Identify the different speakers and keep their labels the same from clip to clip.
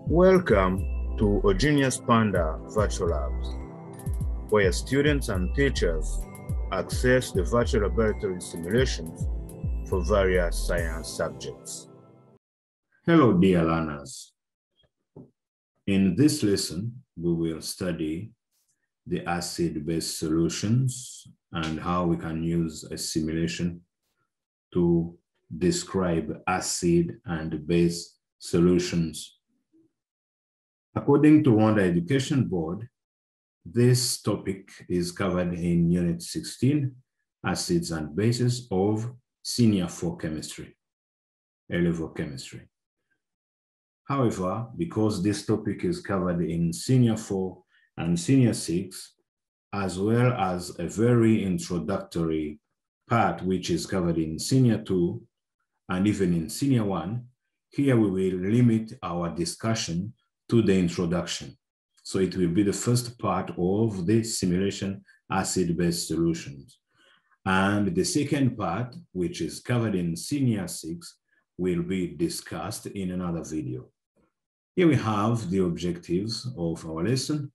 Speaker 1: Welcome to Eugenius Panda Virtual Labs, where students and teachers access the virtual laboratory simulations for various science subjects.
Speaker 2: Hello, dear learners. In this lesson, we will study the acid-base solutions and how we can use a simulation to describe acid and base solutions. According to Rwanda Education Board, this topic is covered in Unit 16, Acids and Bases of Senior 4 Chemistry, A-level chemistry. However, because this topic is covered in Senior 4 and Senior 6, as well as a very introductory part which is covered in Senior 2 and even in Senior 1, here we will limit our discussion to the introduction. So it will be the first part of the simulation acid-base solutions. And the second part, which is covered in Senior 6, will be discussed in another video. Here we have the objectives of our lesson.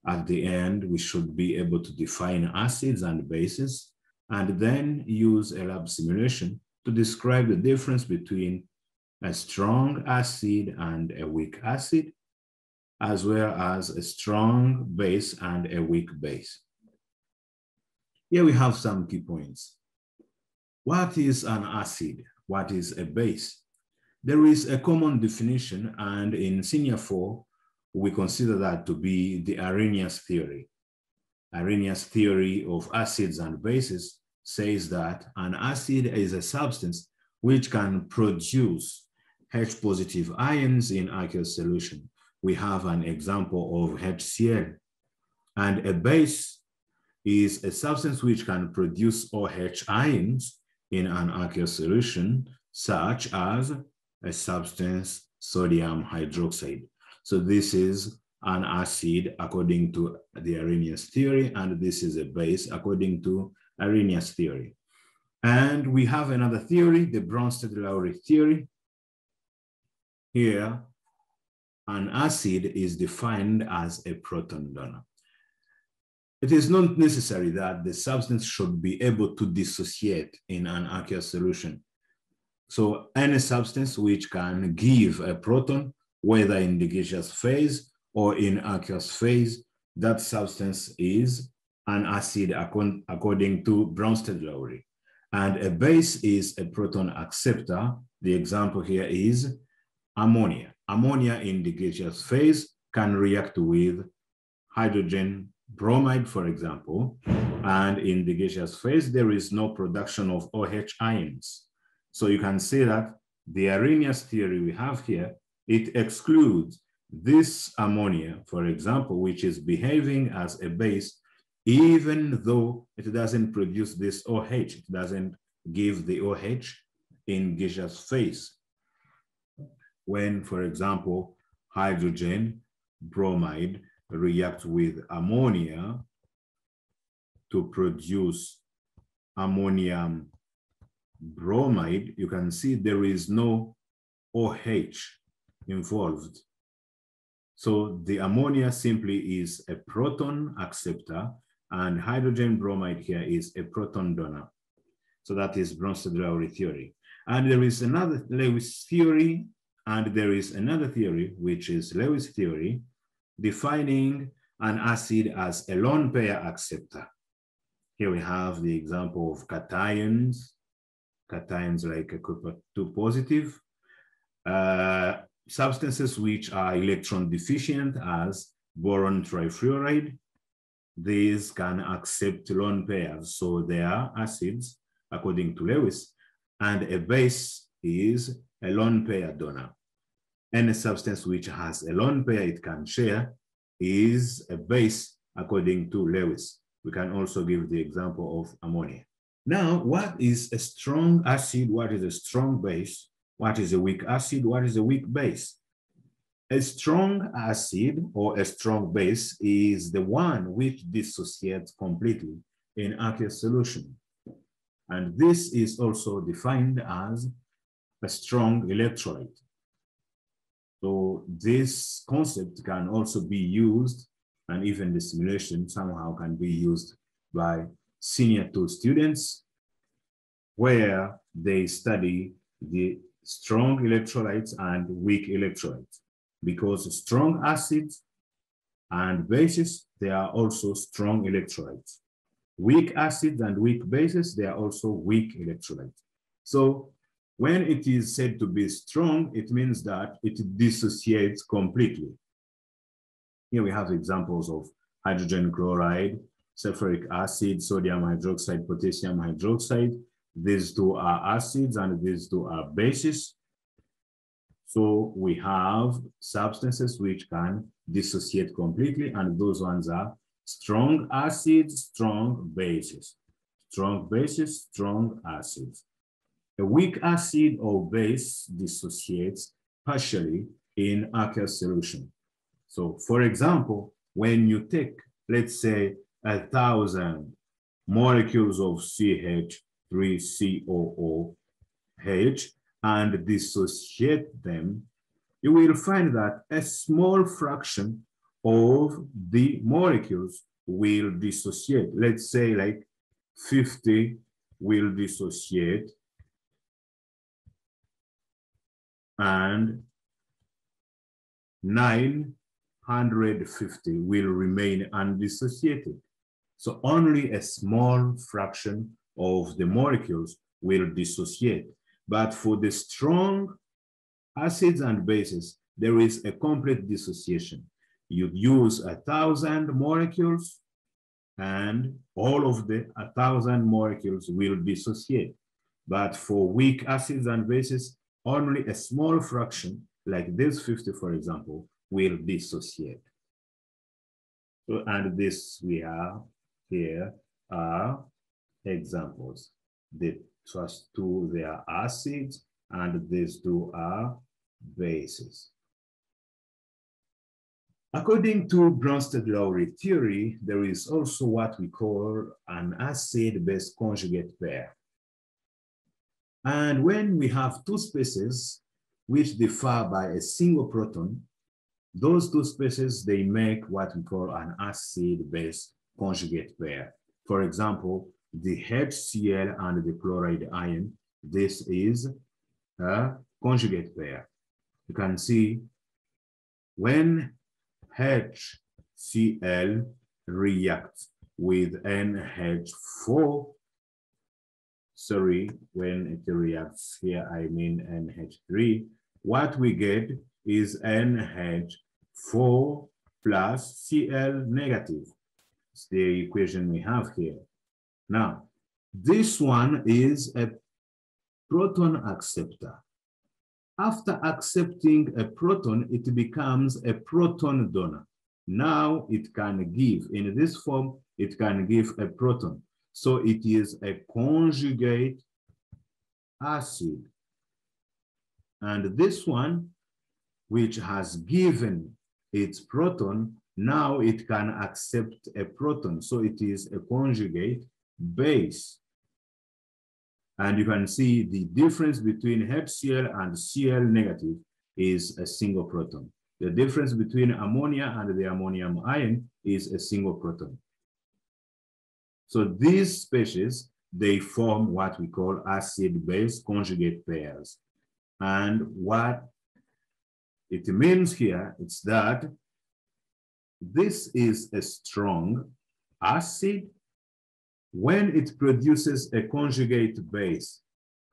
Speaker 2: At the end, we should be able to define acids and bases, and then use a lab simulation to describe the difference between a strong acid and a weak acid, as well as a strong base and a weak base. Here we have some key points. What is an acid? What is a base? There is a common definition, and in Senior 4, we consider that to be the Arrhenius theory. Arrhenius theory of acids and bases says that an acid is a substance which can produce H-positive ions in aqueous solution. We have an example of HCl. And a base is a substance which can produce OH ions in an aqueous solution, such as a substance, sodium hydroxide. So this is an acid according to the Arrhenius theory, and this is a base according to Arrhenius theory. And we have another theory, the Bronsted-Lowry theory. Here, an acid is defined as a proton donor. It is not necessary that the substance should be able to dissociate in an aqueous solution. So any substance which can give a proton, whether in the gaseous phase or in aqueous phase, that substance is an acid according to Bronsted-Lowry. And a base is a proton acceptor. The example here is ammonia. Ammonia in the gaseous phase can react with hydrogen bromide, for example, and in the gaseous phase, there is no production of OH ions. So you can see that the Arrhenius theory we have here, it excludes this ammonia, for example, which is behaving as a base, even though it doesn't produce this OH, it doesn't give the OH in gaseous phase. When, for example, hydrogen bromide reacts with ammonia to produce ammonium bromide, you can see there is no OH involved. So the ammonia simply is a proton acceptor, and hydrogen bromide here is a proton donor. So that is Bronsted-Lowry theory. And there is another Lewis theory, and there is another theory, which is Lewis theory, defining an acid as a lone pair acceptor. Here we have the example of cations like a copper 2 positive, substances which are electron deficient as boron trifluoride. These can accept lone pairs, so they are acids according to Lewis, and a base is a lone pair donor. Any substance which has a lone pair it can share is a base according to Lewis. We can also give the example of ammonia. Now, what is a strong acid? What is a strong base? What is a weak acid? What is a weak base? A strong acid or a strong base is the one which dissociates completely in aqueous solution. And this is also defined as a strong electrolyte. So this concept can also be used, and even the simulation somehow can be used by senior 2 students, where they study the strong electrolytes and weak electrolytes, because strong acids and bases, they are also strong electrolytes. Weak acids and weak bases, they are also weak electrolytes. So when it is said to be strong, it means that it dissociates completely. Here we have examples of hydrogen chloride, sulfuric acid, sodium hydroxide, potassium hydroxide. These two are acids and these two are bases. So we have substances which can dissociate completely, and those ones are strong acids, strong bases. Strong bases, strong acids. A weak acid or base dissociates partially in aqueous solution. So for example, when you take, let's say, 1,000 molecules of CH3COOH and dissociate them, you will find that a small fraction of the molecules will dissociate. Let's say like 50 will dissociate, and 950 will remain undissociated. So only a small fraction of the molecules will dissociate. But for the strong acids and bases, there is a complete dissociation. You use 1,000 molecules, and all of the 1,000 molecules will dissociate. But for weak acids and bases, only a small fraction, like this 50, for example, will dissociate. So, and this we have here are examples. The first two, they are acids, and these two are bases. According to Bronsted-Lowry theory, there is also what we call an acid-base conjugate pair. And when we have two species which differ by a single proton, those two species, they make what we call an acid-base conjugate pair. For example, the HCl and the chloride ion, this is a conjugate pair. You can see when HCl reacts with NH4, sorry, when it reacts here, I mean NH3, what we get is NH4 plus Cl negative. It's the equation we have here. Now, this one is a proton acceptor. After accepting a proton, it becomes a proton donor. Now it can give, in this form, it can give a proton. So it is a conjugate acid. And this one, which has given its proton, now it can accept a proton. So it is a conjugate base. And you can see the difference between HCl and Cl negative is a single proton. The difference between ammonia and the ammonium ion is a single proton. So these species, they form what we call acid-base conjugate pairs. And what it means here is that this is a strong acid. When it produces a conjugate base,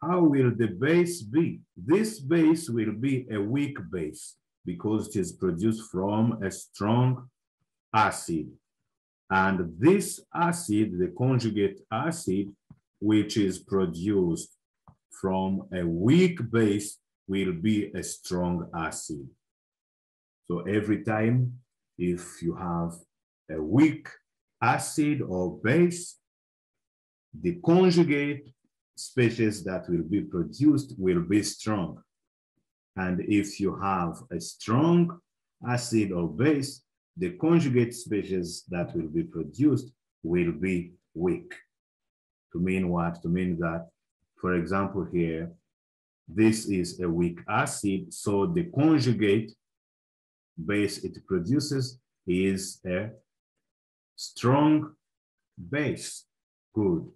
Speaker 2: how will the base be? This base will be a weak base because it is produced from a strong acid. And this acid, the conjugate acid, which is produced from a weak base, will be a strong acid. So every time, if you have a weak acid or base, the conjugate species that will be produced will be strong. And if you have a strong acid or base, the conjugate species that will be produced will be weak. To mean what? To mean that, for example, here, This is a weak acid, so the conjugate base it produces is a strong base. Good.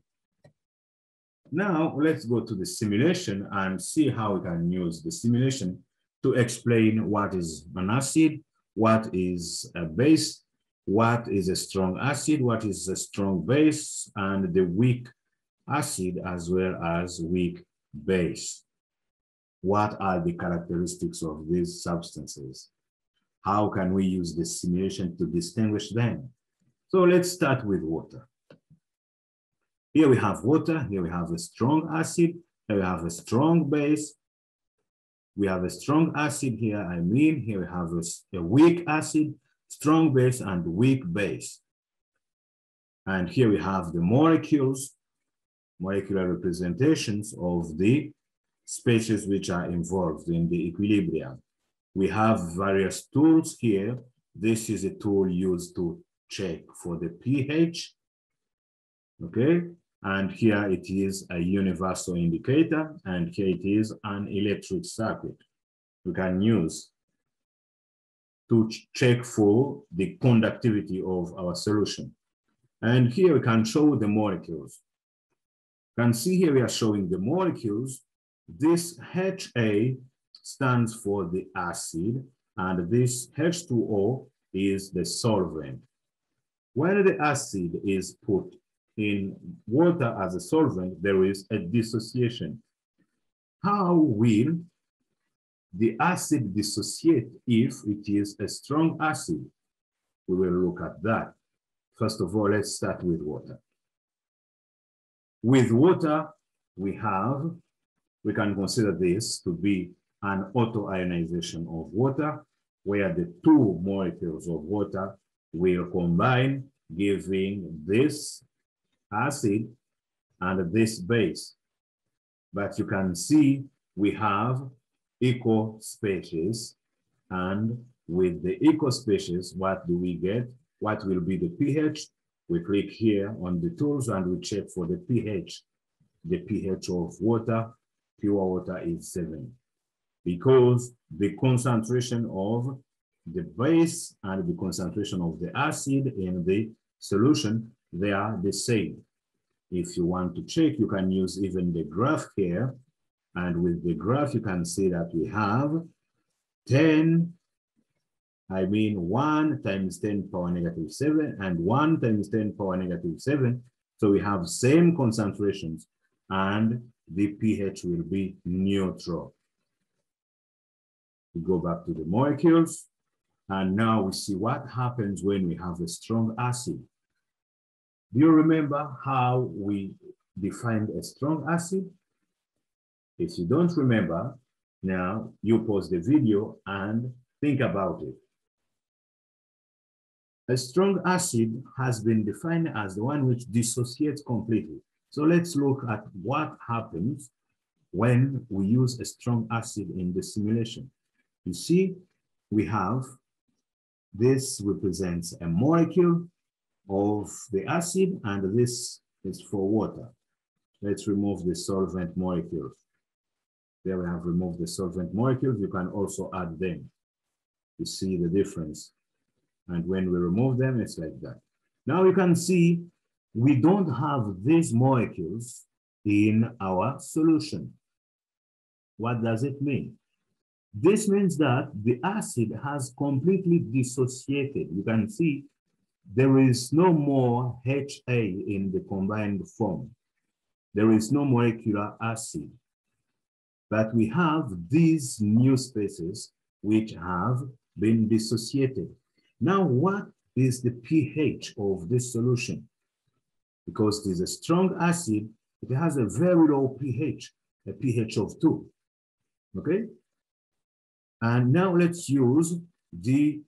Speaker 2: Now let's go to the simulation and see how we can use the simulation to explain what is an acid, what is a base, what is a strong acid, what is a strong base, and the weak acid as well as weak base. What are the characteristics of these substances? How can we use the simulation to distinguish them? So let's start with water. Here we have water, here we have a strong acid, here we have a strong base. We have a strong acid here, here we have a weak acid, strong base, and weak base. And here we have the molecules, molecular representations of the species which are involved in the equilibrium. We have various tools here. This is a tool used to check for the pH, okay? And here it is a universal indicator, and here it is an electric circuit we can use to check for the conductivity of our solution. And here we can show the molecules. You can see here we are showing the molecules. This HA stands for the acid, and this H2O is the solvent. When the acid is put in water as a solvent, there is a dissociation. How will the acid dissociate if it is a strong acid? We will look at that. First of all, let's start with water. With water, we can consider this to be an autoionization of water, where the two molecules of water will combine, giving this acid and this base. But you can see we have equal species, and with the equal species, what do we get? What will be the pH? We click here on the tools and we check for the pH. The pH of water, pure water, is 7, because the concentration of the base and the concentration of the acid in the solution, they are the same. If you want to check, you can use even the graph here. And with the graph, you can see that we have 1 times 10 power negative 7 and 1 times 10 power negative 7. So we have same concentrations and the pH will be neutral. We go back to the molecules, and now we see what happens when we have a strong acid. Do you remember how we defined a strong acid? If you don't remember, now you pause the video and think about it. A strong acid has been defined as the one which dissociates completely. So let's look at what happens when we use a strong acid in the simulation. You see, we have this represents a molecule of the acid, and this is for water. Let's remove the solvent molecules. There we have removed the solvent molecules. You can also add them. You see the difference. And when we remove them, it's like that. Now you can see we don't have these molecules in our solution. What does it mean? This means that the acid has completely dissociated. You can see there is no more HA in the combined form. There is no molecular acid. But we have these new species which have been dissociated. Now, what is the pH of this solution? Because it is a strong acid, it has a very low pH, a pH of 2, okay? And now let's use the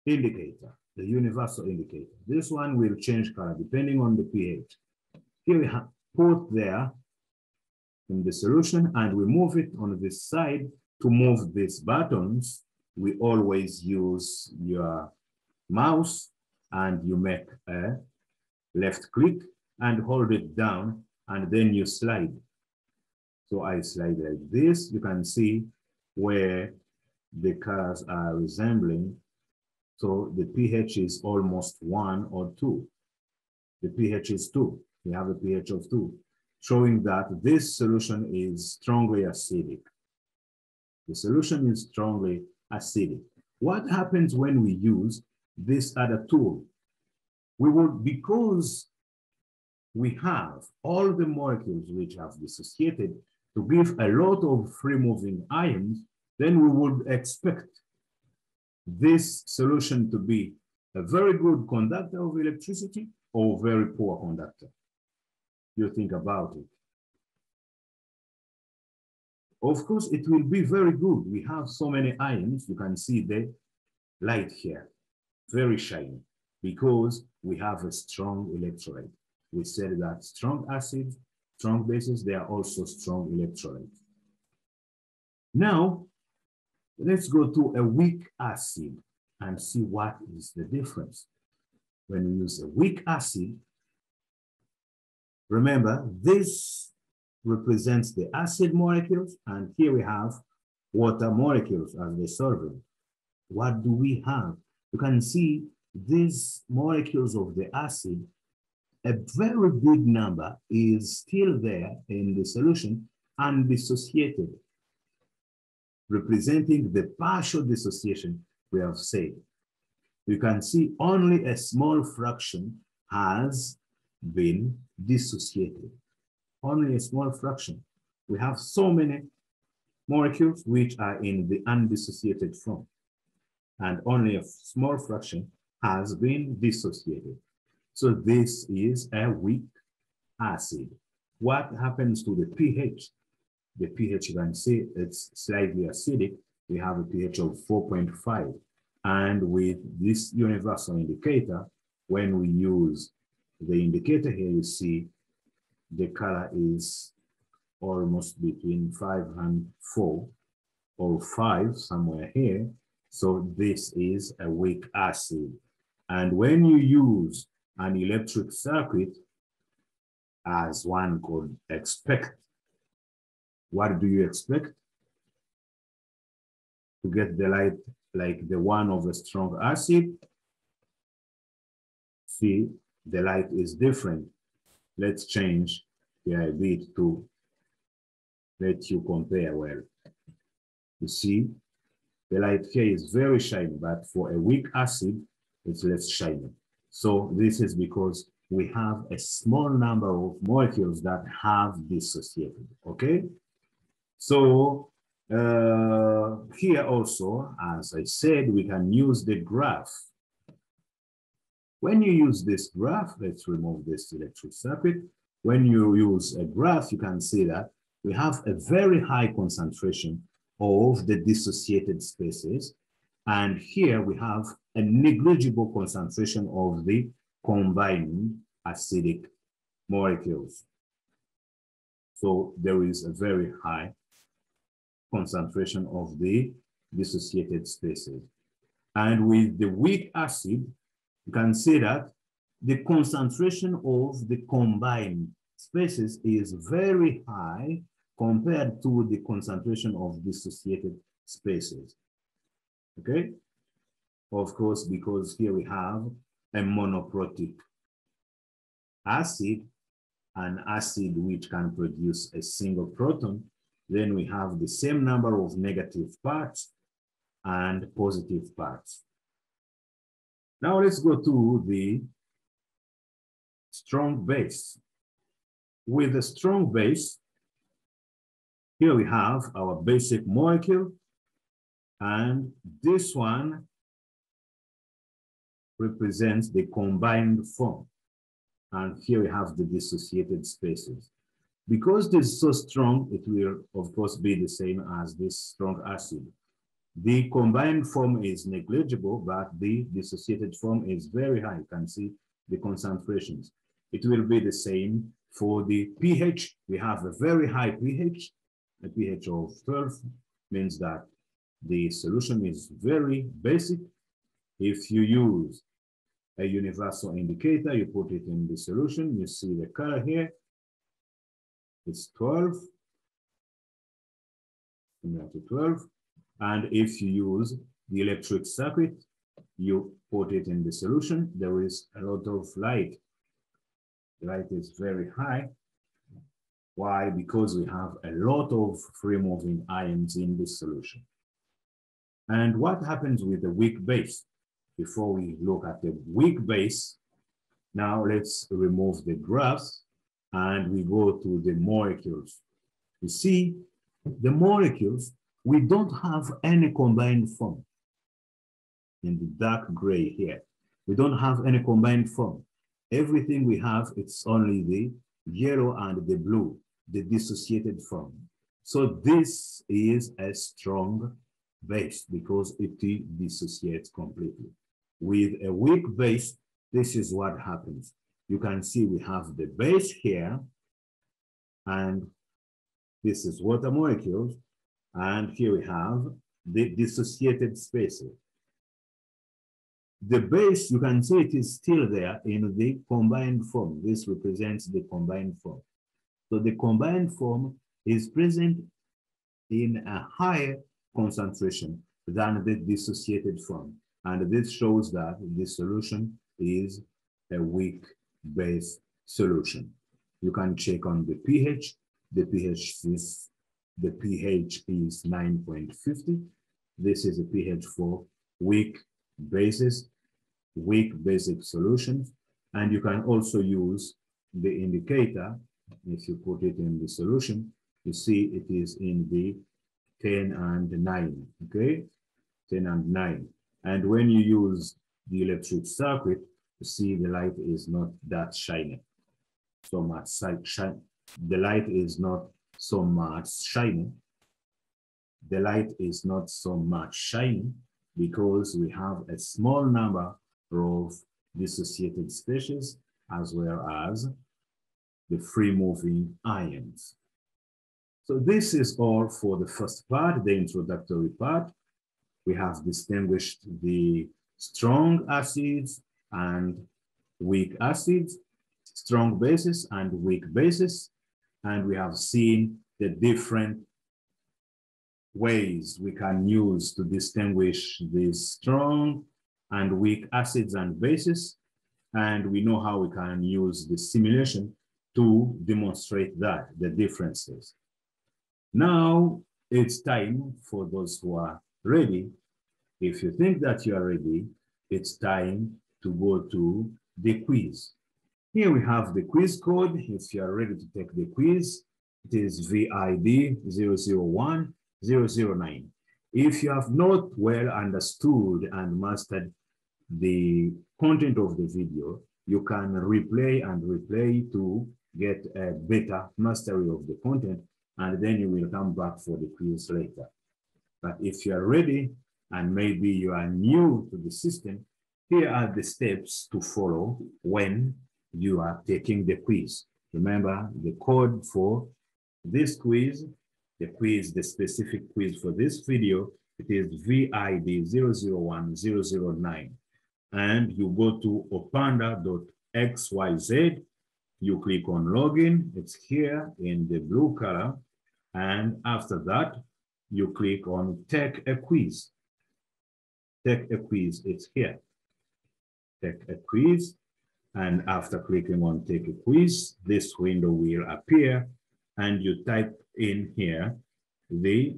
Speaker 2: indicator, the universal indicator. This one will change color depending on the pH. Here we have put there in the solution, and we move it on this side. To move these buttons, we always use your mouse, and you make a left click and hold it down, and then you slide. So I slide like this. You can see where the colors are resembling. So the pH is almost 1 or 2. The pH is 2. We have a pH of 2, showing that this solution is strongly acidic. The solution is strongly acidic. What happens when we use this other tool? We will, because we have all the molecules which have dissociated to give a lot of free-moving ions, then we would expect this solution to be a very good conductor of electricity or very poor conductor. You think about it. Of course, it will be very good. We have so many ions. You can see the light here, very shiny, because we have a strong electrolyte. We said that strong acids, strong bases, they are also strong electrolytes. Now, let's go to a weak acid and see what is the difference. When we use a weak acid, remember, this represents the acid molecules, and here we have water molecules as the solvent. What do we have? You can see these molecules of the acid, a very big number is still there in the solution and dissociated, representing the partial dissociation we have said. You can see only a small fraction has been dissociated. Only a small fraction. We have so many molecules which are in the undissociated form, and only a small fraction has been dissociated. So this is a weak acid. What happens to the pH? The pH, you can see it's slightly acidic. We have a pH of 4.5. And with this universal indicator, when we use the indicator here, you see the color is almost between 5 and 4, or 5, somewhere here. So this is a weak acid. And when you use an electric circuit, as one could expect, what do you expect? To get the light like the one of a strong acid. See, the light is different. Let's change the bit to let you compare well. You see, the light here is very shiny, but for a weak acid, it's less shiny. So this is because we have a small number of molecules that have dissociated, okay? So here also, as I said, we can use the graph. When you use this graph, let's remove this electric circuit. When you use a graph, you can see that we have a very high concentration of the dissociated species. And here we have a negligible concentration of the combining acidic molecules. So there is a very high concentration of the dissociated species. And with the weak acid, you can see that the concentration of the combined species is very high compared to the concentration of dissociated species. Okay? Of course, because here we have a monoprotic acid, an acid which can produce a single proton, then we have the same number of negative parts and positive parts. Now let's go to the strong base. With a strong base, here we have our basic molecule, and this one represents the combined form. And here we have the dissociated species. Because this is so strong, it will, of course, be the same as this strong acid. The combined form is negligible, but the dissociated form is very high. You can see the concentrations. It will be the same for the pH. We have a very high pH. A pH of 12 means that the solution is very basic. If you use a universal indicator, you put it in the solution, you see the color here. It's 12. similar to 12. And if you use the electric circuit, you put it in the solution, there is a lot of light. The light is very high. Why? Because we have a lot of free-moving ions in this solution. And what happens with the weak base? Before we look at the weak base, now let's remove the graphs and we go to the molecules. You see, the molecules, we don't have any combined form. In the dark gray here, we don't have any combined form. Everything we have, it's only the yellow and the blue, the dissociated form. So this is a strong base because it dissociates completely. With a weak base, this is what happens. You can see we have the base here, and this is water molecules, and here we have the dissociated spaces. The base, you can see it is still there in the combined form. This represents the combined form. So the combined form is present in a higher concentration than the dissociated form. And this shows that the solution is a weak base solution. You can check on the pH. The pH is 9.50. This is a pH for weak bases, weak basic solutions. And you can also use the indicator. If you put it in the solution, you see it is in the 10 and 9, okay? 10 and 9. And when you use the electric circuit, you see the light is not that shiny. So much shine. The light is not so much shiny. The light is not so much shiny because we have a small number of dissociated species as well as the free-moving ions. So this is all for the first part, the introductory part. We have distinguished the strong acids and weak acids, strong bases and weak bases, and we have seen the different ways we can use to distinguish these strong and weak acids and bases, and we know how we can use the simulation to demonstrate that, the differences. Now it's time for those who are ready. If you think that you are ready, it's time to go to the quiz. Here we have the quiz code. If you are ready to take the quiz, it is VID 001009. If you have not well understood and mastered the content of the video, you can replay and replay to get a better mastery of the content, and then you will come back for the quiz later. But if you are ready, and maybe you are new to the system, here are the steps to follow when you are taking the quiz. Remember the code for this quiz, the specific quiz for this video, it is VID 001009. And you go to opanda.xyz, you click on login, it's here in the blue color. And after that, you click on take a quiz. Take a quiz, it's here. Take a quiz. And after clicking on take a quiz, this window will appear and you type in here the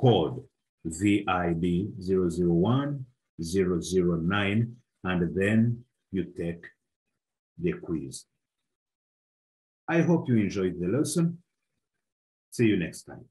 Speaker 2: code VID 001009, and then you take the quiz. I hope you enjoyed the lesson. See you next time.